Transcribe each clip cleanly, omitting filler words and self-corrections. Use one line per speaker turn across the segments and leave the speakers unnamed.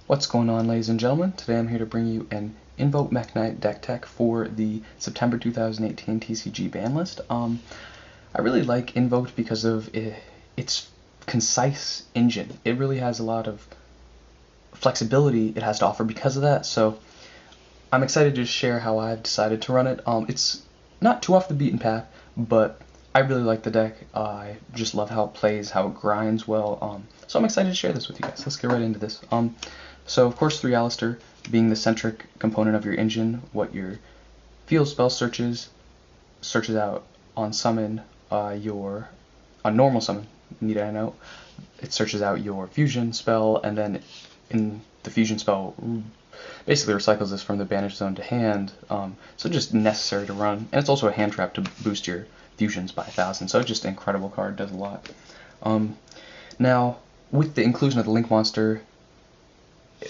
What's going on, ladies and gentlemen? Today I'm here to bring you an Invoked Mekk-Knight Deck Tech for the September 2018 TCG ban list. I really like Invoked because of its concise engine. It really has a lot of flexibility it has to offer because of that, so I'm excited to share how I've decided to run it. It's not too off the beaten path, but I really like the deck. I just love how it plays, how it grinds well, so I'm excited to share this with you guys. Let's get right into this. So of course 3 Alistair being the centric component of your engine, what your field spell searches out on summon, on normal summon, need I note, it searches out your fusion spell, and then in the fusion spell basically recycles this from the banish zone to hand, so just necessary to run, and it's also a hand trap to boost your fusions by 1,000, so it's just an incredible card, does a lot. Now, with the inclusion of the Link monster,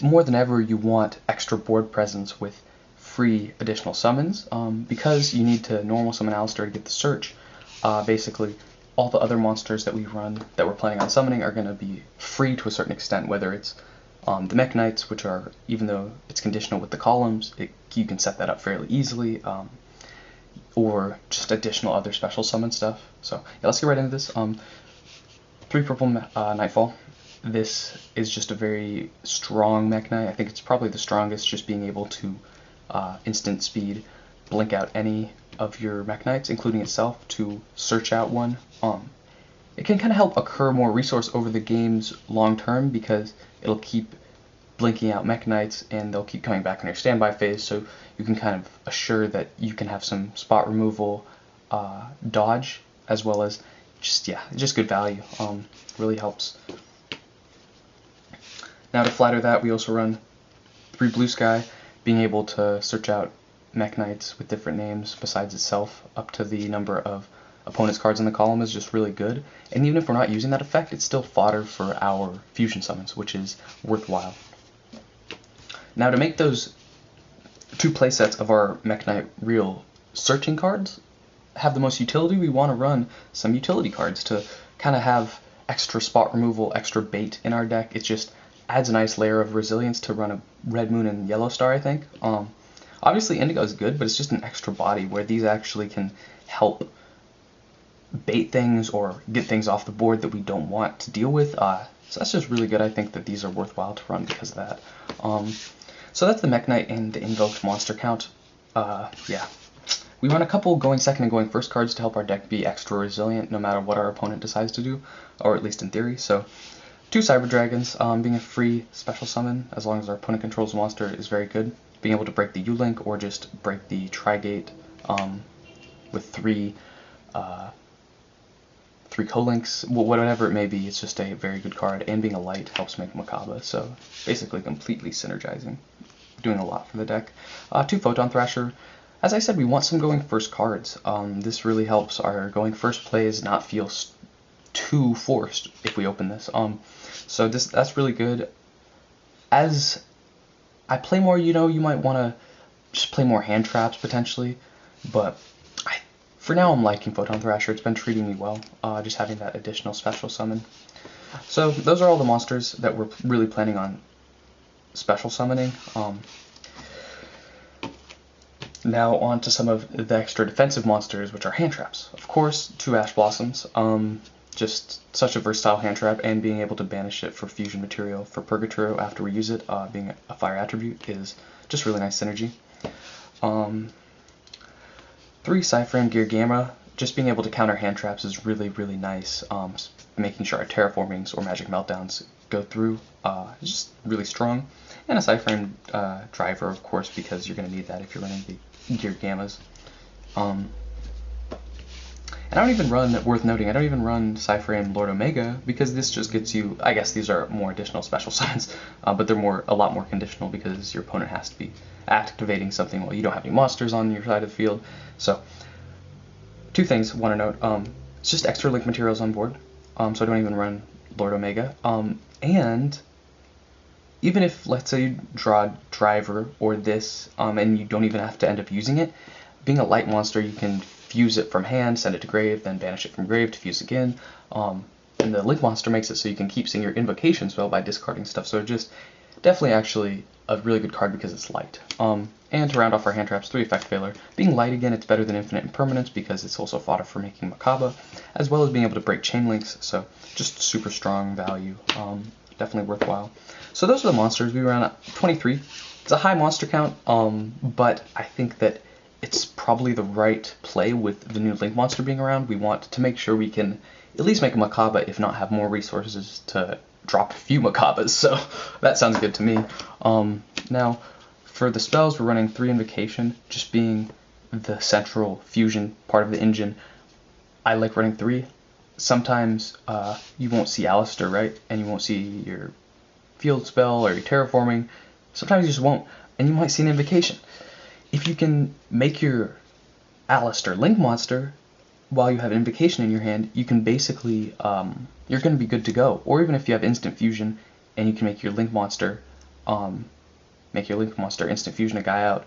more than ever you want extra board presence with free additional summons, because you need to normal summon Alistair to get the search. Basically all the other monsters that we run that we're planning on summoning are going to be free to a certain extent, whether it's the Mekk-Knights, which are, even though it's conditional with the columns, you can set that up fairly easily, or just additional other special summon stuff. So yeah, let's get right into this. 3 purple Nightfall. This is just a very strong Mekk-Knight. I think it's probably the strongest, just being able to instant speed blink out any of your Mekk-Knights, including itself, to search out one. It can kind of help accrue more resource over the game's long term, because it'll keep blinking out Mekk-Knights and they'll keep coming back in their standby phase, so you can kind of assure that you can have some spot removal dodge, as well as just good value. Really helps. Now to flatter that, we also run 3 Blue Sky, being able to search out Mekk-Knights with different names besides itself up to the number of opponent's cards in the column is just really good. And even if we're not using that effect, it's still fodder for our fusion summons, which is worthwhile. Now to make those 2 playsets of our Mekk-Knight real searching cards have the most utility, we want to run some utility cards to kind of have extra spot removal, extra bait in our deck. It just adds a nice layer of resilience to run a Red Moon and Yellow Star, I think. Obviously Indigo is good, but it's just an extra body where these actually can help bait things or get things off the board that we don't want to deal with. So that's just really good. I think that these are worthwhile to run because of that. So that's the Mekk-Knight and the Invoked monster count. Yeah. We run a couple going second and going first cards to help our deck be extra resilient no matter what our opponent decides to do, or at least in theory. So 2 Cyber Dragons, being a free special summon as long as our opponent controls a monster, is very good. Being able to break the U-Link or just break the Trigate with 3 co-links, whatever it may be, it's just a very good card, and being a light helps make Makabe, so basically completely synergizing, doing a lot for the deck. 2 Photon Thrasher. As I said, we want some going first cards. This really helps our going first plays not feel too forced if we open this. So that's really good. As I play more, you might want to just play more hand traps potentially, but for now I'm liking Photon Thrasher. It's been treating me well, just having that additional special summon. So those are all the monsters that we're really planning on special summoning. Now on to some of the extra defensive monsters, which are hand traps. Of course, 2 Ash Blossoms. Just such a versatile hand trap, and being able to banish it for fusion material for Pergurt REO after we use it, being a fire attribute, is just really nice synergy. 3 Psyframe Gear Gamma. Just being able to counter hand traps is really, really nice. Making sure our terraformings or magic meltdowns go through is just really strong. And a Psyframe Driver, of course, because you're going to need that if you're running the Gear Gammas. And I don't even run, worth noting, I don't even run Psyframe Lord Omega, because this just gets you, I guess these are more additional special summons, but they're a lot more conditional because your opponent has to be activating something while you don't have any monsters on your side of the field. So 2 things I want to note. It's just extra link materials on board, so I don't even run Lord Omega. And even if, let's say, you draw Driver or this, and you don't even have to end up using it, being a light monster, you can fuse it from hand, send it to grave, then banish it from grave to fuse again. And the Link monster makes it so you can keep seeing your invocation spell by discarding stuff, so it just definitely actually a really good card because it's light. And to round off our hand traps, 3 effect failure. Being light again, it's better than infinite impermanence because it's also fodder for making Makabe, as well as being able to break chain links, so just super strong value. Definitely worthwhile. So those are the monsters. We ran at 23. It's a high monster count, but I think that it's probably the right play with the new Link monster being around. We want to make sure we can at least make a Makabe, if not have more resources to drop a few Makabes, so that sounds good to me. Now, for the spells, we're running 3 Invocation, just being the central fusion part of the engine. I like running 3. Sometimes you won't see Alistair, right? And you won't see your field spell or your terraforming. Sometimes you just won't, and you might see an Invocation. If you can make your Alistair Link monster while you have Invocation in your hand, you can basically, you're going to be good to go. Or even if you have Instant Fusion and you can make your Link monster, Instant Fusion a guy out,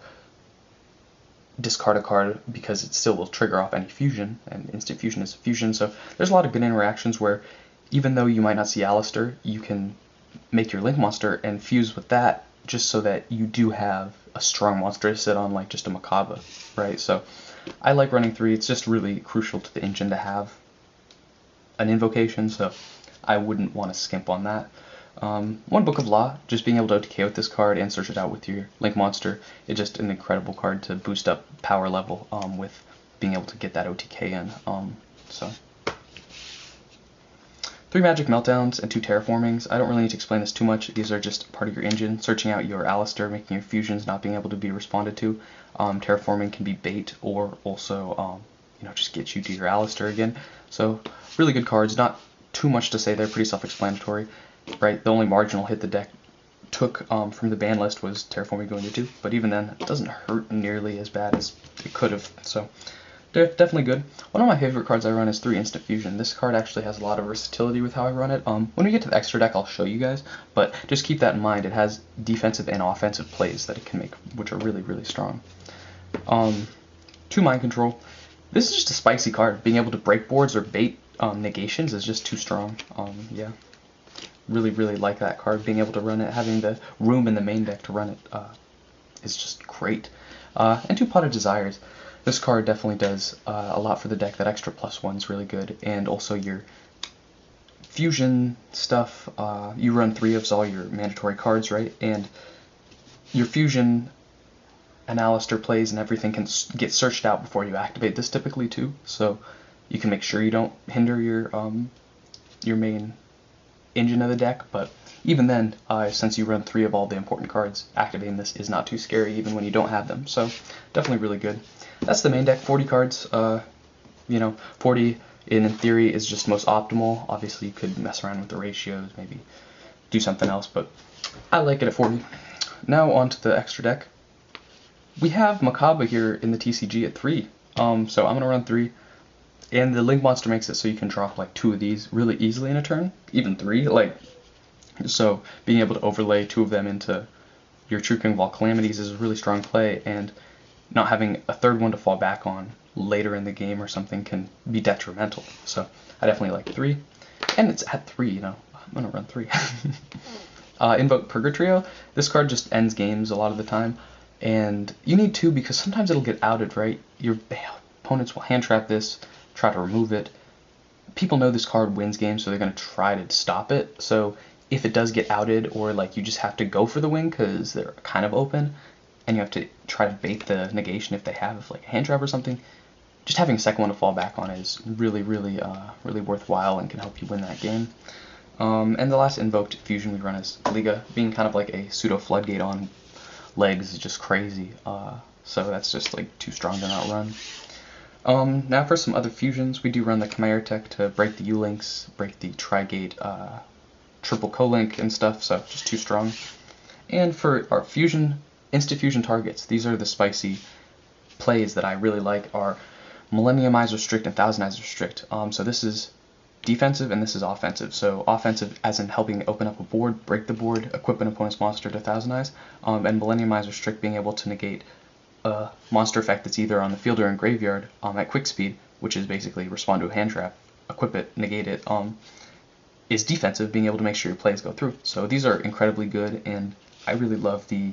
discard a card because it still will trigger off any fusion, and Instant Fusion is a fusion. So there's a lot of good interactions where even though you might not see Alistair, you can make your Link monster and fuse with that just so that you do have a strong monster to sit on, like just a Makabe, right? So I like running 3. It's just really crucial to the engine to have an Invocation, so I wouldn't want to skimp on that. 1 Book of Law, just being able to OTK with this card and search it out with your Link monster. It's just an incredible card to boost up power level with being able to get that OTK in. So 3 Magic Meltdowns and 2 Terraformings. I don't really need to explain this too much. These are just part of your engine. Searching out your Alistair, making your fusions not being able to be responded to. Terraforming can be bait or also just get you to your Alistair again. So really good cards. Not too much to say. They're pretty self-explanatory, right? The only marginal hit the deck took from the ban list was Terraforming going to 2, but even then it doesn't hurt nearly as bad as it could have. So they're definitely good. One of my favorite cards I run is 3 Instant Fusion. This card actually has a lot of versatility with how I run it. When we get to the extra deck, I'll show you guys, but just keep that in mind. It has defensive and offensive plays that it can make, which are really, really strong. 2 Mind Control. This is just a spicy card. Being able to break boards or bait negations is just too strong. Yeah, really, really like that card. Being able to run it, having the room in the main deck to run it is just great. And 2 Pot of Desires. This card definitely does a lot for the deck. That extra +1 is really good, and also your fusion stuff. You run 3 of all your mandatory cards, right? And your fusion and Alistair plays and everything can get searched out before you activate this typically too. So you can make sure you don't hinder your main engine of the deck. But even then, since you run 3 of all the important cards, activating this is not too scary even when you don't have them. So definitely really good. That's the main deck, 40 cards. 40 in theory is just most optimal. Obviously you could mess around with the ratios, maybe do something else, but I like it at 40. Now on to the extra deck. We have Makabe here in the TCG at 3. So I'm going to run 3. And the Link monster makes it so you can drop like 2 of these really easily in a turn. Even 3. So being able to overlay 2 of them into your True King of all Calamities is a really strong play, and not having a 3rd one to fall back on later in the game or something can be detrimental. So I definitely like 3. And it's at 3, I'm going to run 3. Invoked Pergurt REO. This card just ends games a lot of the time. And you need 2 because sometimes it'll get outed, right? Your opponents will hand trap this, try to remove it. People know this card wins games, so they're going to try to stop it. So if it does get outed, or like you just have to go for the win because they're kind of open, and you have to try to bait the negation if they have like a hand trap or something, just having a 2nd one to fall back on is really, really, really worthwhile and can help you win that game. And the last Invoked Fusion we run is Illega, being kind of like a pseudo floodgate on legs is just crazy. So that's just like too strong to not run. Now for some other fusions, we do run the Chimera Tech to break the U-Links, break the Trigate triple co-link and stuff, so just too strong. And for our fusion, instant fusion targets, these are the spicy plays that I really like, are Millenniumize Restrict and Thousand-Eyes Restrict. So this is defensive and this is offensive. So offensive as in helping open up a board, break the board, equip an opponent's monster to Thousand Eyes, and Millenniumize Restrict being able to negate a monster effect that's either on the field or in graveyard at quick speed, which is basically respond to a hand trap, equip it, negate it, is defensive, being able to make sure your plays go through. So these are incredibly good, and I really love the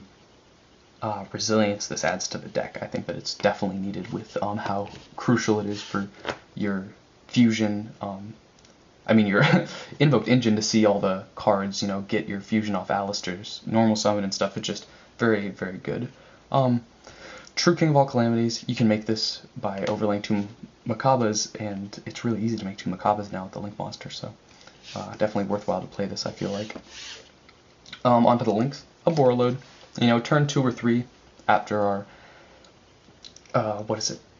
resilience this adds to the deck. I think that it's definitely needed with how crucial it is for your fusion, your invoked engine to see all the cards, get your fusion off Alistair's normal summon and stuff. It's just very, very good. True King of all Calamities, you can make this by overlaying 2 Makabes, and it's really easy to make 2 Makabes now with the Link monster, so definitely worthwhile to play this, I feel like. Onto the links. A Borreload. Turn 2 or 3 after our,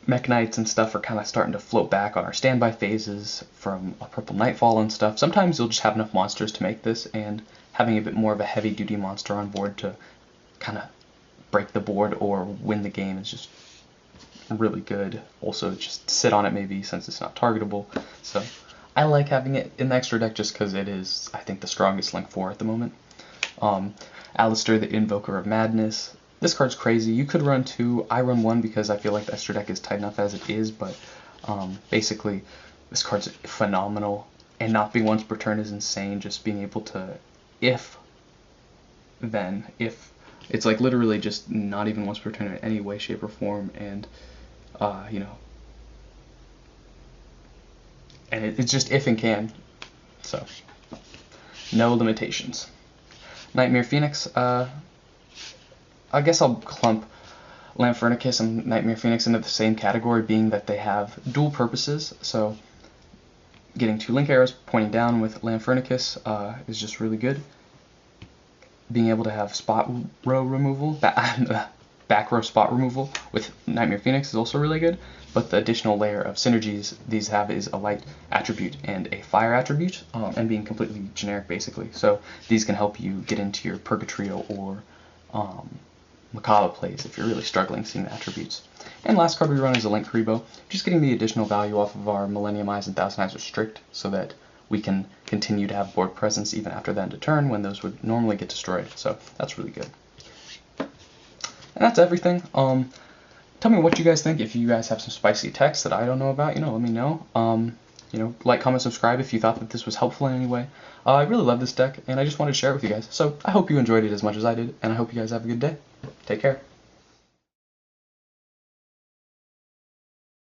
Mekk-Knights and stuff are kind of starting to float back on our standby phases from a Purple Nightfall and stuff. Sometimes you'll just have enough monsters to make this, and having a bit more of a heavy-duty monster on board to kind of break the board or win the game is just really good. Also, just sit on it maybe since it's not targetable. So I like having it in the extra deck just because it is, I think, the strongest Link 4 at the moment. Alistair, the Invoker of Madness. This card's crazy. You could run 2. I run 1 because I feel like the extra deck is tight enough as it is, but basically this card's phenomenal, and not being once per turn is insane. Just being able to if, it's like literally just not even once per turn in any way, shape, or form, and and it's just if and can, so no limitations. Nightmare Phoenix, I guess I'll clump Lamphernicus and Nightmare Phoenix into the same category, being that they have dual purposes. So getting 2 link arrows pointing down with Lamphernicus is just really good. Being able to have spot row removal, back row spot removal with Nightmare Phoenix is also really good, but the additional layer of synergies these have is a light attribute and a fire attribute, and being completely generic basically. So these can help you get into your Pergurt REO or Makabe plays if you're really struggling seeing the attributes. And last card we run is a Link Kuriboh, just getting the additional value off of our Millennium Eyes and Thousand Eyes Restrict, so that we can continue to have board presence even after the end of turn when those would normally get destroyed. So that's really good. And that's everything. Tell me what you guys think. If you guys have some spicy text that I don't know about, let me know. Like, comment, subscribe if you thought that this was helpful in any way. I really love this deck, and I just wanted to share it with you guys. So I hope you enjoyed it as much as I did, and I hope you guys have a good day. Take care.